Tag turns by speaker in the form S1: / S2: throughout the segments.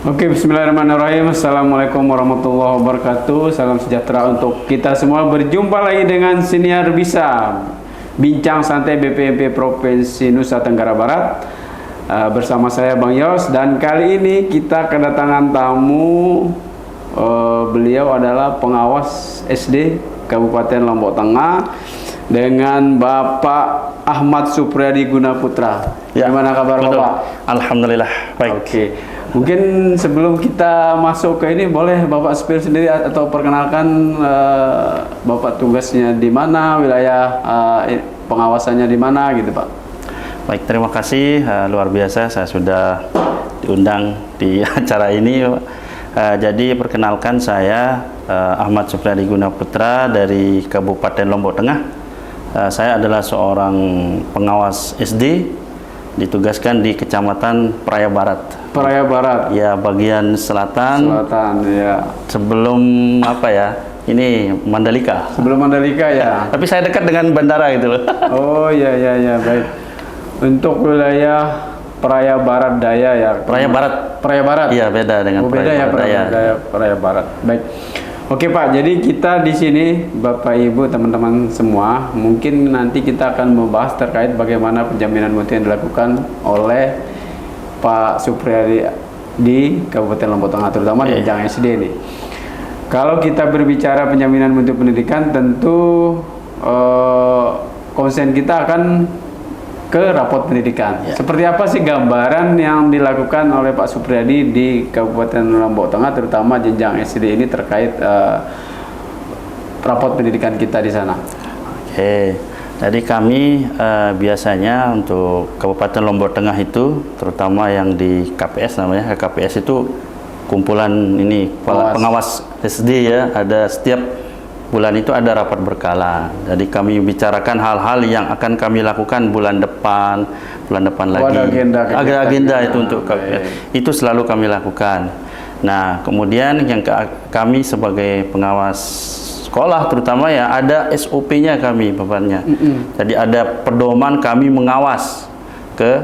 S1: Oke, bismillahirrahmanirrahim. Assalamualaikum warahmatullahi wabarakatuh. Salam sejahtera untuk kita semua. Berjumpa lagi dengan Siniar Bisa, bincang santai BPMP Provinsi Nusa Tenggara Barat. Bersama saya Bang Yos, dan kali ini kita kedatangan tamu. Beliau adalah pengawas SD Kabupaten Lombok Tengah dengan Bapak Ahmad Supriyadi Gunaputra.
S2: Ya,
S1: gimana kabar
S2: betul.
S1: Bapak?
S2: Alhamdulillah baik.
S1: Oke. Mungkin sebelum kita masuk ke ini, boleh Bapak spill sendiri atau perkenalkan Bapak tugasnya di mana, wilayah pengawasannya di mana gitu Pak.
S2: Baik, terima kasih, luar biasa saya sudah diundang di acara ini. Jadi perkenalkan saya Ahmad Supriyadi Gunaputra dari Kabupaten Lombok Tengah. Saya adalah seorang pengawas SD, ditugaskan di Kecamatan Praia Barat.
S1: Praia Barat.
S2: Ya, bagian selatan.
S1: Selatan, ya.
S2: Sebelum apa ya? Ini Mandalika.
S1: Sebelum Mandalika ya.
S2: Tapi saya dekat dengan bandara gitu loh.
S1: Oh iya baik. Untuk wilayah Praia Barat Daya ya.
S2: Praia Barat.
S1: Praia Barat.
S2: Iya, beda dengan
S1: beda ya,
S2: Praia Daya.
S1: Praia Barat. Baik. Oke Pak, jadi kita di sini Bapak Ibu teman-teman semua, mungkin nanti kita akan membahas terkait bagaimana penjaminan mutu yang dilakukan oleh Pak Supriyadi di Kabupaten Lombok Tengah, terutama di jenjang SD ini. Kalau kita berbicara penjaminan mutu pendidikan, tentu konsen kita akan ke rapot pendidikan. Seperti apa sih gambaran yang dilakukan oleh Pak Supriyadi di Kabupaten Lombok Tengah, terutama jenjang SD ini terkait rapot pendidikan kita di sana?
S2: Oke, jadi kami biasanya untuk Kabupaten Lombok Tengah itu, terutama yang di KPS namanya, KPS itu kumpulan ini pengawas SD ya, ada setiap bulan itu ada rapat berkala. Jadi kami bicarakan hal-hal yang akan kami lakukan bulan depan lagi. Ada agenda itu untuk itu selalu kami lakukan. Nah, kemudian yang kami sebagai pengawas sekolah terutama ya ada SOP-nya kami bapaknya. Jadi ada pedoman kami mengawas ke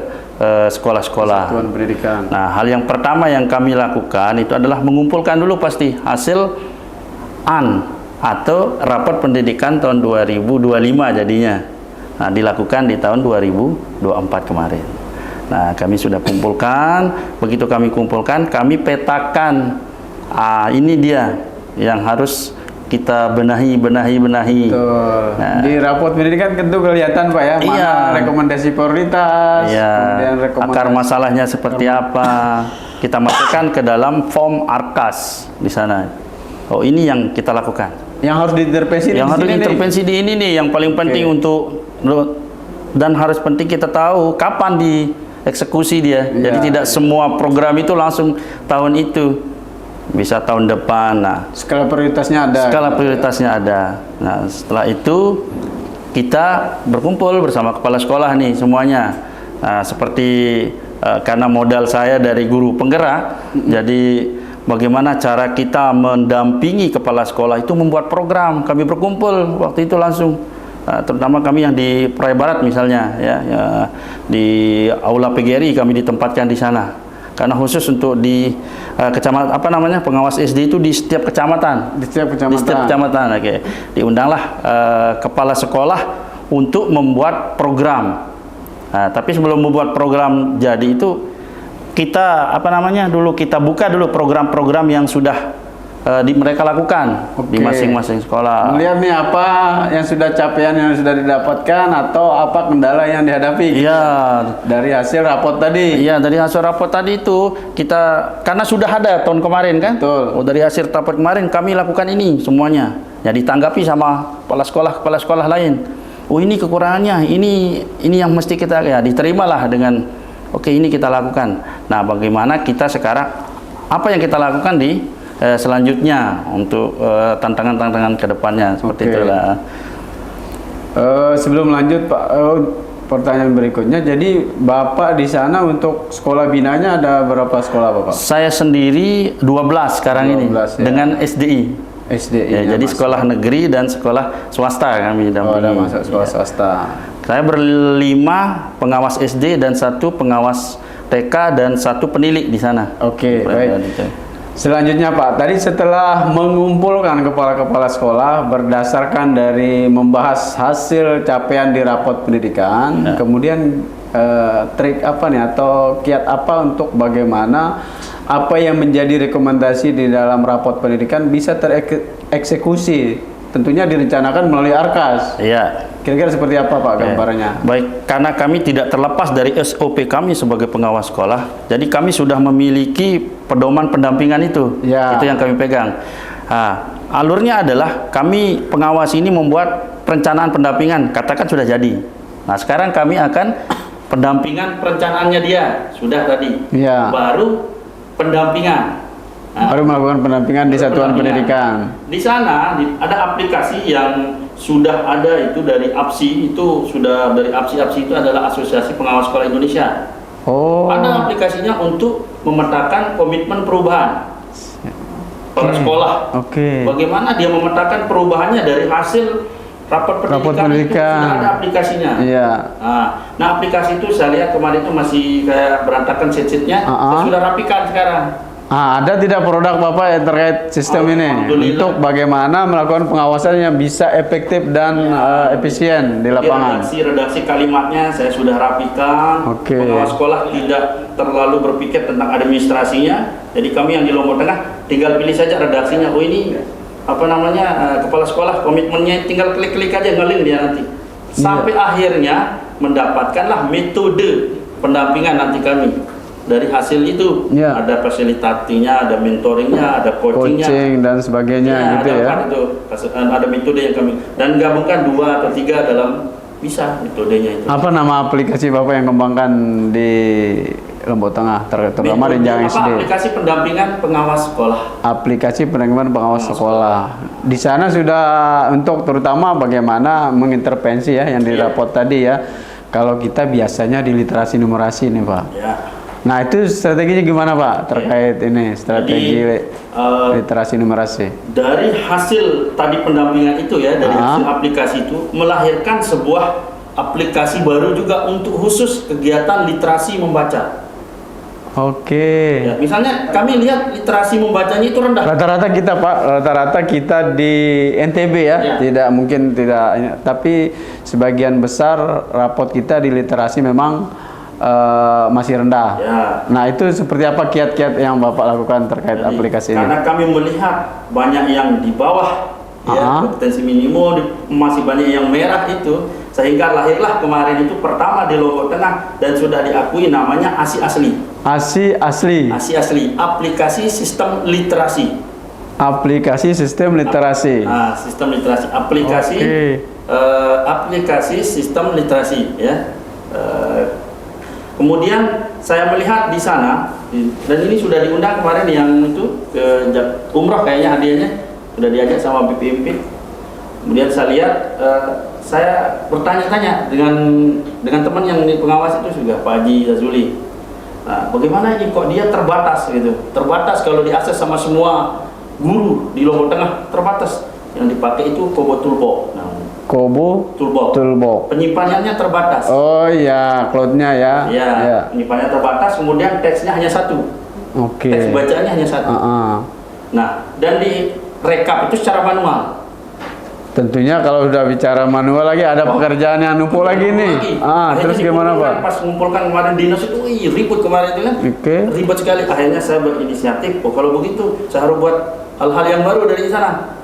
S2: sekolah-sekolah.
S1: Satuan pendidikan.
S2: Nah, hal yang pertama yang kami lakukan itu adalah mengumpulkan dulu pasti hasil atau rapat pendidikan tahun 2025 jadinya. Nah, dilakukan di tahun 2024 kemarin. Nah, kami sudah kumpulkan, begitu kami kumpulkan, kami petakan, ini dia yang harus kita benahi.
S1: Nah, di rapot pendidikan tentu kelihatan Pak ya, mana rekomendasi prioritas, kemudian rekomendasi
S2: akar masalahnya seperti apa, kita masukkan ke dalam form ARKAS di sana. Oh, ini yang kita lakukan.
S1: Yang harus diintervensi
S2: di ini nih, yang paling penting untuk, dan harus penting kita tahu kapan dieksekusi dia. Jadi tidak semua program itu langsung tahun itu, bisa tahun depan. Nah,
S1: skala prioritasnya ada.
S2: Skala prioritasnya ada. Nah, setelah itu kita berkumpul bersama kepala sekolah nih semuanya. Nah, seperti karena modal saya dari guru penggerak, jadi bagaimana cara kita mendampingi kepala sekolah itu membuat program. Kami berkumpul waktu itu langsung, terutama kami yang di Praia Barat misalnya ya, di Aula PGRI kami ditempatkan di sana. Karena khusus untuk di kecamatan pengawas SD itu di setiap kecamatan. Di setiap kecamatan. Oke. Diundanglah kepala sekolah untuk membuat program. Tapi sebelum membuat program jadi itu kita dulu kita buka dulu program-program yang sudah mereka lakukan di masing-masing sekolah.
S1: Melihat nih apa yang sudah capaian yang sudah didapatkan atau apa kendala yang dihadapi.
S2: Iya,
S1: dari hasil rapot tadi.
S2: Iya, dari hasil rapot tadi itu kita, karena sudah ada tahun kemarin kan.
S1: Betul.
S2: Dari hasil rapot kemarin kami lakukan ini semuanya. Ya, ditanggapi sama kepala sekolah lain. Oh, ini kekurangannya, ini yang mesti kita diterimalah dengan ini kita lakukan. Nah, bagaimana kita sekarang, apa yang kita lakukan di selanjutnya untuk tantangan-tantangan ke depannya, seperti itulah.
S1: Sebelum lanjut Pak, pertanyaan berikutnya, jadi Bapak di sana untuk sekolah binanya ada berapa sekolah Bapak?
S2: Saya sendiri 12 sekarang 12, ini ya. Dengan SDI. Ya, jadi sekolah negeri dan sekolah swasta kami dampingi.
S1: Ada masuk sekolah swasta.
S2: Saya berlima pengawas SD dan 1 pengawas TK dan 1 penilik di sana.
S1: Oke, baik. Selanjutnya Pak, tadi setelah mengumpulkan kepala-kepala sekolah berdasarkan dari membahas hasil capaian di rapot pendidikan, kemudian trik apa nih atau kiat apa untuk bagaimana apa yang menjadi rekomendasi di dalam rapot pendidikan bisa tereksekusi, tentunya direncanakan melalui Arkas.
S2: Iya.
S1: Kira-kira seperti apa Pak gambarannya?
S2: Baik, karena kami tidak terlepas dari SOP kami sebagai pengawas sekolah, jadi kami sudah memiliki pedoman pendampingan itu.
S1: Ya.
S2: Itu yang kami pegang. Nah, alurnya adalah kami pengawas ini membuat perencanaan pendampingan, katakan sudah jadi. Nah, sekarang kami akan pendampingan perencanaannya dia, sudah tadi.
S1: Ya.
S2: Baru pendampingan. Nah,
S1: Baru melakukan pendampingan di satuan pendidikan.
S2: di sana ada aplikasi yang sudah ada itu dari APSI, itu sudah dari APSI itu adalah Asosiasi Pengawas Sekolah Indonesia.
S1: Oh.
S2: Ada aplikasinya untuk memetakan komitmen perubahan per sekolah.
S1: Oke.
S2: Bagaimana dia memetakan perubahannya dari hasil rapor pendidikan, itu sudah ada aplikasinya.
S1: Iya.
S2: Nah, aplikasi itu saya lihat kemarin itu masih kayak berantakan sheet-sheetnya. Saya sudah rapikan sekarang.
S1: Ada tidak produk Bapak yang terkait sistem ini untuk bagaimana melakukan pengawasan yang bisa efektif dan efisien di lapangan?
S2: Redaksi kalimatnya saya sudah rapikan.
S1: Oke.
S2: Pengawas sekolah tidak terlalu berpikir tentang administrasinya. Jadi kami yang di Lombok Tengah tinggal pilih saja redaksinya. Oh ini apa namanya kepala sekolah komitmennya, tinggal klik-klik aja ngelink dia nanti. Sampai akhirnya mendapatkanlah metode pendampingan nanti kami. Dari hasil itu ada fasilitasinya, ada mentoringnya, ada coachingnya,
S1: coaching dan sebagainya gitu ya.
S2: Ada metode yang kami dan gabungkan 2 atau 3 dalam bisa metodenya itu.
S1: Apa nama aplikasi Bapak yang kembangkan di Lombok Tengah terutama di Jang SD?
S2: Aplikasi pendampingan pengawas sekolah.
S1: Aplikasi pendampingan pengawas sekolah. Di sana sudah untuk terutama bagaimana mengintervensi ya yang dirapot tadi ya. Kalau kita biasanya di literasi numerasi nih Pak. Ya. Nah itu strateginya gimana Pak terkait ini strategi literasi numerasi?
S2: Dari hasil tadi pendampingan itu ya, dari hasil aplikasi itu melahirkan sebuah aplikasi baru juga untuk khusus kegiatan literasi membaca.
S1: Oke.
S2: Ya, misalnya kami lihat literasi membacanya itu rendah.
S1: Rata-rata kita Pak, rata-rata kita di NTB ya, tidak mungkin tidak, tapi sebagian besar rapot kita di literasi memang masih rendah. Ya. Nah itu seperti apa kiat-kiat yang Bapak lakukan terkait aplikasi ini?
S2: Karena kami melihat banyak yang di bawah ya, kompetensi minimum, masih banyak yang merah itu, sehingga lahirlah kemarin itu pertama di Lombok Tengah dan sudah diakui namanya ASI Asli.
S1: ASI Asli.
S2: ASI Asli, aplikasi sistem literasi.
S1: Aplikasi sistem literasi.
S2: Sistem literasi, aplikasi aplikasi sistem literasi ya. Kemudian saya melihat di sana, dan ini sudah diundang kemarin yang itu ke umroh kayaknya hadiahnya sudah diajak sama BPMP. Kemudian saya lihat, saya bertanya-tanya dengan teman yang di pengawas itu juga Pak Haji Zazuli. Nah, bagaimana ini kok dia terbatas gitu? Terbatas kalau diakses sama semua guru di Lombok Tengah, terbatas. Yang dipakai itu Kobo Toolbox. Nah,
S1: Kobo Toolbox.
S2: Penyimpanannya terbatas.
S1: Oh iya, cloud-nya ya.
S2: Iya, penyimpanannya terbatas, kemudian teksnya hanya 1.
S1: Oke.
S2: Teks bacaannya hanya 1. Nah, dan di rekap itu secara manual.
S1: Tentunya kalau sudah bicara manual lagi ada pekerjaan yang numpuk lagi nih. Terus gimana Pak?
S2: Pas mengumpulkan kemarin dinas itu, ribut kemarin itu kan. Ribut sekali. Akhirnya saya berinisiatif, kalau begitu saya harus buat hal-hal yang baru dari sana.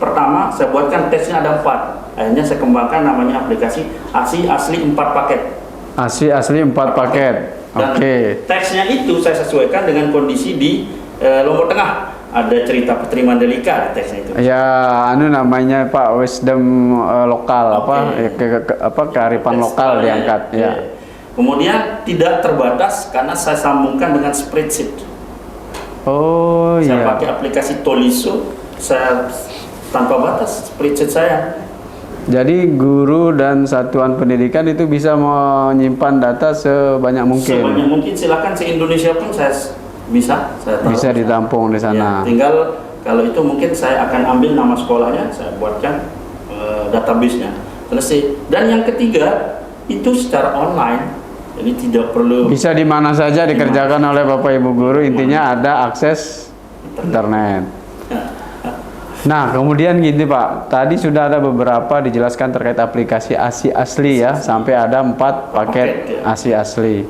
S2: Pertama saya buatkan tesnya ada 4. Akhirnya saya kembangkan namanya aplikasi ASI Asli 4 paket.
S1: ASI Asli 4 paket.
S2: Teksnya itu saya sesuaikan dengan kondisi di Lombok Tengah. Ada cerita Putri Mandalika di teksnya itu. Ya,
S1: namanya Pak wisdom lokal kearifan lokal diangkat ya.
S2: Kemudian tidak terbatas karena saya sambungkan dengan spreadsheet. Saya pakai aplikasi Toliso, saya tanpa batas spreadsheet saya.
S1: Jadi guru dan satuan pendidikan itu bisa menyimpan data sebanyak mungkin.
S2: Sebanyak mungkin, silakan se-Indonesia pun saya bisa
S1: ditampung di sana.
S2: Ya, tinggal kalau itu mungkin saya akan ambil nama sekolahnya, saya buatkan database-nya. Selesai. Dan yang ketiga itu secara online. Jadi tidak perlu
S1: Bisa di mana saja dikerjakan oleh Bapak Ibu guru, intinya ada akses internet. Nah, kemudian gini Pak, tadi sudah ada beberapa dijelaskan terkait aplikasi ASI asli ya, sampai ada 4 paket ASI asli.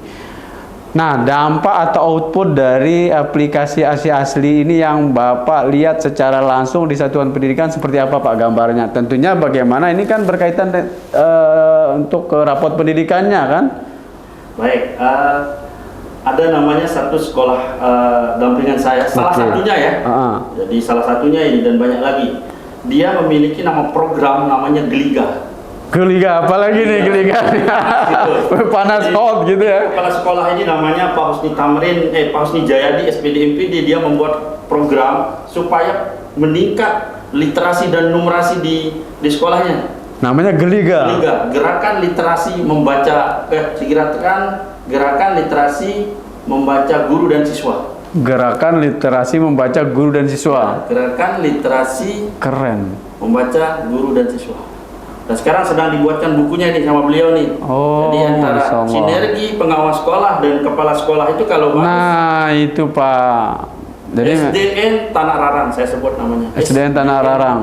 S1: Nah, dampak atau output dari aplikasi ASI asli ini yang Bapak lihat secara langsung di satuan pendidikan seperti apa Pak gambarnya? Tentunya bagaimana ini kan berkaitan untuk rapot pendidikannya kan?
S2: baik. Ada namanya satu sekolah dampingan saya, salah satunya ya. Jadi salah satunya ini dan banyak lagi. Dia memiliki nama program namanya Geliga.
S1: Geliga, apalagi nih Geliga? Panas hot gitu ya.
S2: Kepala sekolah ini namanya Pak Husni Jayadi, SPD MPD. Dia membuat program supaya meningkat literasi dan numerasi di sekolahnya.
S1: Namanya Geliga.
S2: Geliga, gerakan literasi membaca, gerakan literasi membaca guru dan siswa.
S1: Gerakan literasi membaca guru dan siswa.
S2: Gerakan literasi
S1: Keren.
S2: membaca guru dan siswa. Dan sekarang sedang dibuatkan bukunya nih sama beliau nih.
S1: Oh,
S2: jadi antara
S1: Masya Allah.
S2: sinergi pengawas sekolah dan kepala sekolah itu kalau bagus.
S1: Nah, itu Pak. Jadi
S2: SDN Tanah Rarang saya sebut namanya.
S1: SDN Tanah Rarang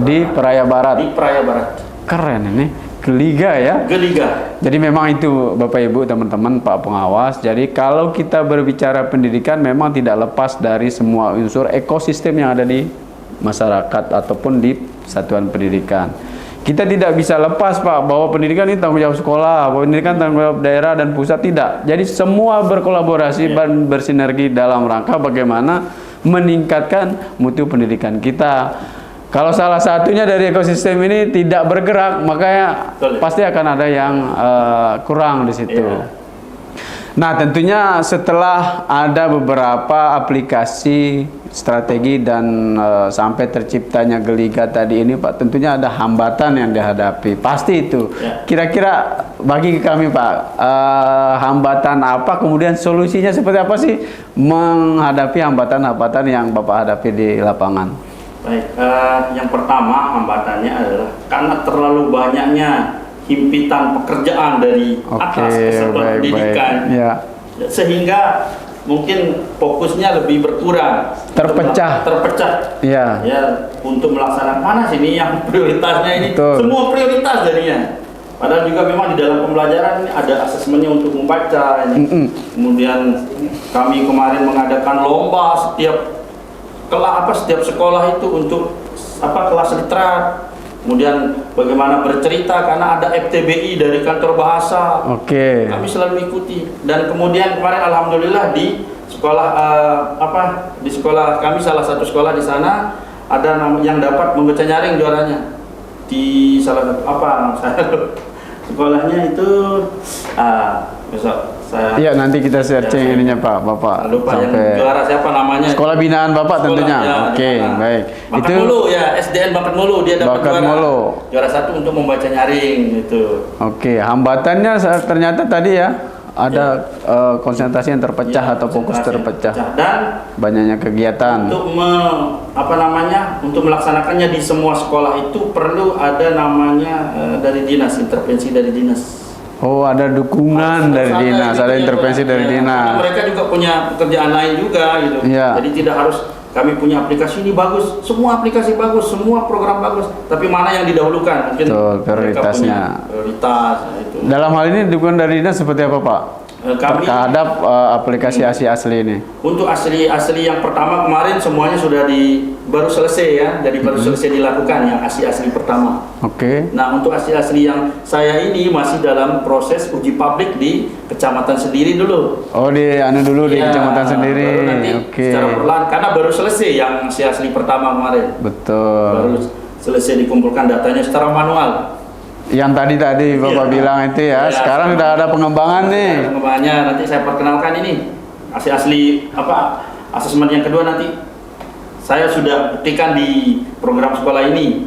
S1: di Praia Barat.
S2: Di Praia Barat.
S1: Keren ini. Geliga ya.
S2: Geliga.
S1: Jadi memang itu Bapak Ibu teman-teman Pak pengawas. Jadi kalau kita berbicara pendidikan memang tidak lepas dari semua unsur ekosistem yang ada di masyarakat ataupun di satuan pendidikan. Kita tidak bisa lepas Pak bahwa pendidikan ini tanggung jawab sekolah, bahwa pendidikan tanggung jawab daerah dan pusat, tidak. Jadi semua berkolaborasi dan bersinergi dalam rangka bagaimana meningkatkan mutu pendidikan kita. Kalau salah satunya dari ekosistem ini tidak bergerak, makanya pasti akan ada yang kurang di situ. Nah, tentunya setelah ada beberapa aplikasi, strategi dan sampai terciptanya Geliga tadi ini Pak, tentunya ada hambatan yang dihadapi. Pasti itu. Kira-kira bagi kami Pak, hambatan apa, kemudian solusinya seperti apa sih menghadapi hambatan-hambatan yang Bapak hadapi di lapangan?
S2: Baik, yang pertama hambatannya adalah karena terlalu banyaknya himpitan pekerjaan dari atas ke satuan pendidikan, sehingga mungkin fokusnya lebih berkurang, terpecah, ya, untuk melaksanakan mana sini yang prioritasnya ini. Betul. Semua prioritas jadinya. Padahal juga memang di dalam pembelajaran ini ada asesmennya untuk membaca. Kemudian kami kemarin mengadakan lomba setiap sekolah itu untuk kelas literat. Kemudian bagaimana bercerita karena ada FTBI dari kantor bahasa. Kami selalu ikuti. Dan kemudian kemarin alhamdulillah di sekolah di sekolah kami, salah satu sekolah di sana ada yang dapat membaca nyaring juaranya. Di salah satu sekolahnya itu besok saya
S1: nanti kita searching ininya Pak, Bapak.
S2: Lupa
S1: sampai
S2: yang juara siapa namanya?
S1: Sekolah binaan Bapak tentunya. Baik.
S2: Bakat Mulu ya, SDN Bakat Mulu, dia dapat juara 1 untuk membaca nyaring gitu.
S1: Hambatannya ternyata tadi ya ada konsentrasi yang terpecah atau fokus terpecah. Dan banyaknya kegiatan.
S2: Untuk untuk melaksanakannya di semua sekolah itu perlu ada namanya dari dinas, intervensi dari dinas.
S1: Ada dukungan dari dinas, ada intervensi dari dinas.
S2: Mereka juga punya pekerjaan lain juga gitu. Jadi tidak harus kami punya aplikasi ini bagus, semua aplikasi bagus, semua program bagus, tapi mana yang didahulukan? Mungkin
S1: prioritasnya.
S2: Prioritas itu.
S1: Dalam hal ini dukungan dari dinas seperti apa Pak? Kami terhadap aplikasi ASI asli ini.
S2: Untuk asli yang pertama kemarin semuanya sudah baru selesai ya, jadi baru selesai dilakukan yang ASI asli pertama. Nah, untuk ASI asli yang saya ini masih dalam proses uji publik di kecamatan sendiri dulu.
S1: Di kecamatan sendiri.
S2: Baru nanti secara perlahan karena baru selesai yang ASI asli pertama kemarin.
S1: Betul.
S2: Baru selesai dikumpulkan datanya secara manual.
S1: Yang tadi Bapak bilang itu ya, sekarang sudah ada pengembangan nih.
S2: Pengembangannya nanti saya perkenalkan ini asli asesmen yang kedua nanti saya sudah buktikan di program sekolah ini.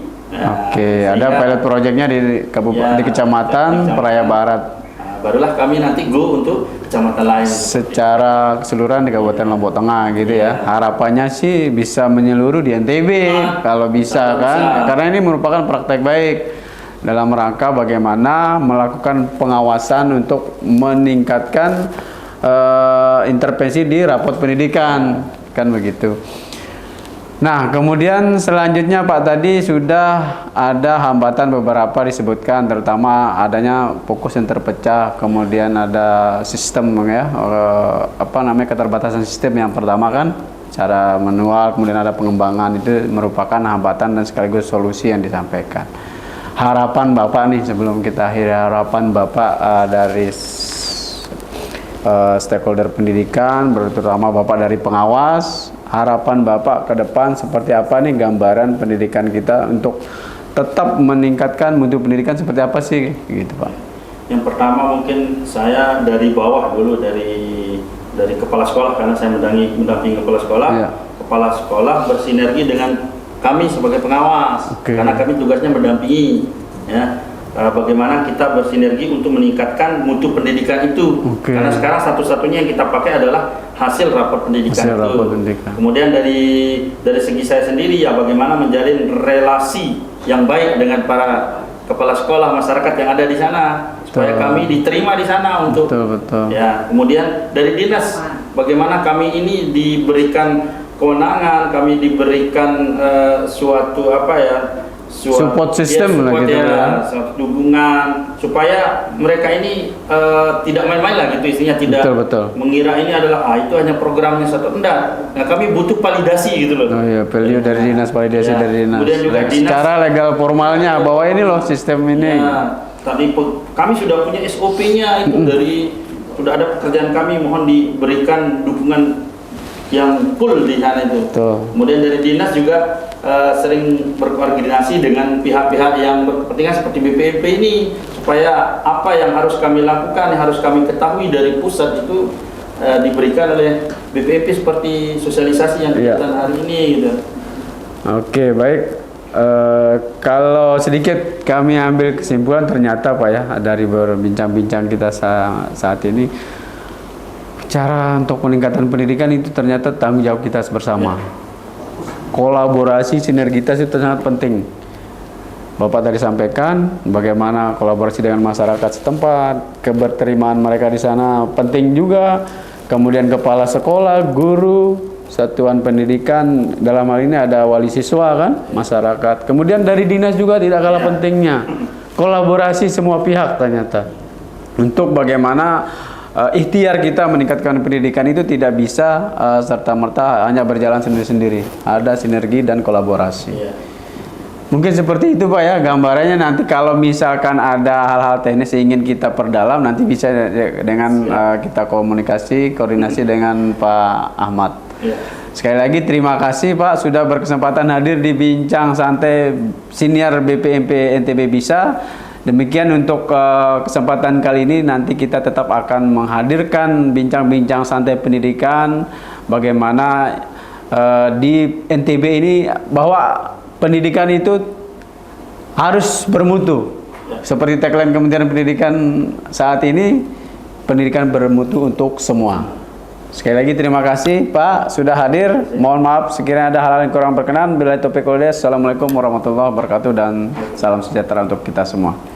S1: Ada pilot projectnya di kecamatan Praia Barat.
S2: Barulah kami nanti go untuk kecamatan lain.
S1: Secara keseluruhan di Kabupaten Lombok Tengah gitu ya. Harapannya sih bisa menyeluruh di NTB kalau bisa kan, karena ini merupakan praktek baik. dalam rangka bagaimana melakukan pengawasan untuk meningkatkan intervensi di rapot pendidikan, kan begitu. Nah, kemudian selanjutnya Pak, tadi sudah ada hambatan beberapa disebutkan, terutama adanya fokus yang terpecah, kemudian ada sistem ya, keterbatasan sistem yang pertama kan, cara manual, kemudian ada pengembangan, itu merupakan hambatan dan sekaligus solusi yang disampaikan. Harapan Bapak nih sebelum kita akhiri, harapan Bapak dari stakeholder pendidikan, terutama Bapak dari pengawas, harapan Bapak ke depan seperti apa nih gambaran pendidikan kita untuk tetap meningkatkan mutu pendidikan seperti apa sih gitu Pak?
S2: Yang pertama mungkin saya dari bawah dulu, dari kepala sekolah, karena saya mendampingi kepala sekolah.
S1: Iya.
S2: Kepala sekolah bersinergi dengan kami sebagai pengawas,
S1: Oke.
S2: karena kami tugasnya mendampingi ya. Bagaimana kita bersinergi untuk meningkatkan mutu pendidikan itu.
S1: Oke.
S2: Karena sekarang satu-satunya yang kita pakai adalah hasil rapor pendidikan
S1: Hasil
S2: itu.
S1: rapor pendidikan.
S2: Kemudian dari segi saya sendiri ya, bagaimana menjalin relasi yang baik dengan para kepala sekolah, masyarakat yang ada di sana, supaya
S1: Betul.
S2: kami diterima di sana untuk
S1: Betul.
S2: ya. Kemudian dari dinas, bagaimana kami ini diberikan kewenangan, kami diberikan suatu
S1: Support system lah gitu ya.
S2: suatu dukungan supaya mereka ini tidak main-main lah gitu, istrinya tidak
S1: Betul.
S2: mengira ini adalah itu hanya programnya satu, enggak. Nah, kami butuh validasi gitu loh.
S1: Oh iya, value dari dinas, validasi
S2: Ya,
S1: dari dinas.
S2: kemudian juga dinas-
S1: Secara legal formalnya bahwa ini loh sistem ini.
S2: Ya, kami sudah punya SOP-nya itu, sudah ada pekerjaan kami, mohon diberikan dukungan yang full di sana itu.
S1: Betul.
S2: Kemudian dari dinas juga sering berkoordinasi dengan pihak-pihak yang berkepentingan seperti BPMP ini, supaya apa yang harus kami lakukan, yang harus kami ketahui dari pusat itu diberikan oleh BPMP seperti sosialisasi yang
S1: Iya.
S2: kegiatan hari ini gitu.
S1: Oke, baik. Kalau sedikit kami ambil kesimpulan, ternyata Pak ya, dari berbincang-bincang kita saat ini, cara untuk peningkatan pendidikan itu ternyata tanggung jawab kita bersama. Kolaborasi, sinergitas itu sangat penting. Bapak tadi sampaikan bagaimana kolaborasi dengan masyarakat setempat, keberterimaan mereka di sana penting juga. Kemudian kepala sekolah, guru, satuan pendidikan, dalam hal ini ada wali siswa kan, masyarakat. Kemudian dari dinas juga tidak kalah pentingnya. Kolaborasi semua pihak ternyata. Untuk bagaimana ikhtiar kita meningkatkan pendidikan itu tidak bisa serta-merta hanya berjalan sendiri-sendiri. Ada sinergi dan kolaborasi.
S2: Iya.
S1: Mungkin seperti itu Pak ya gambarannya. Nanti kalau misalkan ada hal-hal teknis yang ingin kita perdalam, nanti bisa dengan kita koordinasi dengan Pak Ahmad.
S2: Iya.
S1: Sekali lagi terima kasih Pak sudah berkesempatan hadir di Bincang Santai Siniar BPMP NTB Bisa. Demikian untuk kesempatan kali ini, nanti kita tetap akan menghadirkan bincang-bincang santai pendidikan, bagaimana di NTB ini bahwa pendidikan itu harus bermutu. Seperti tagline Kementerian Pendidikan saat ini, pendidikan bermutu untuk semua. Sekali lagi terima kasih Pak sudah hadir. Mohon maaf sekiranya ada hal-hal yang kurang berkenan. Billahi taufiq wal hidayah. Assalamualaikum warahmatullahi wabarakatuh dan salam sejahtera untuk kita semua.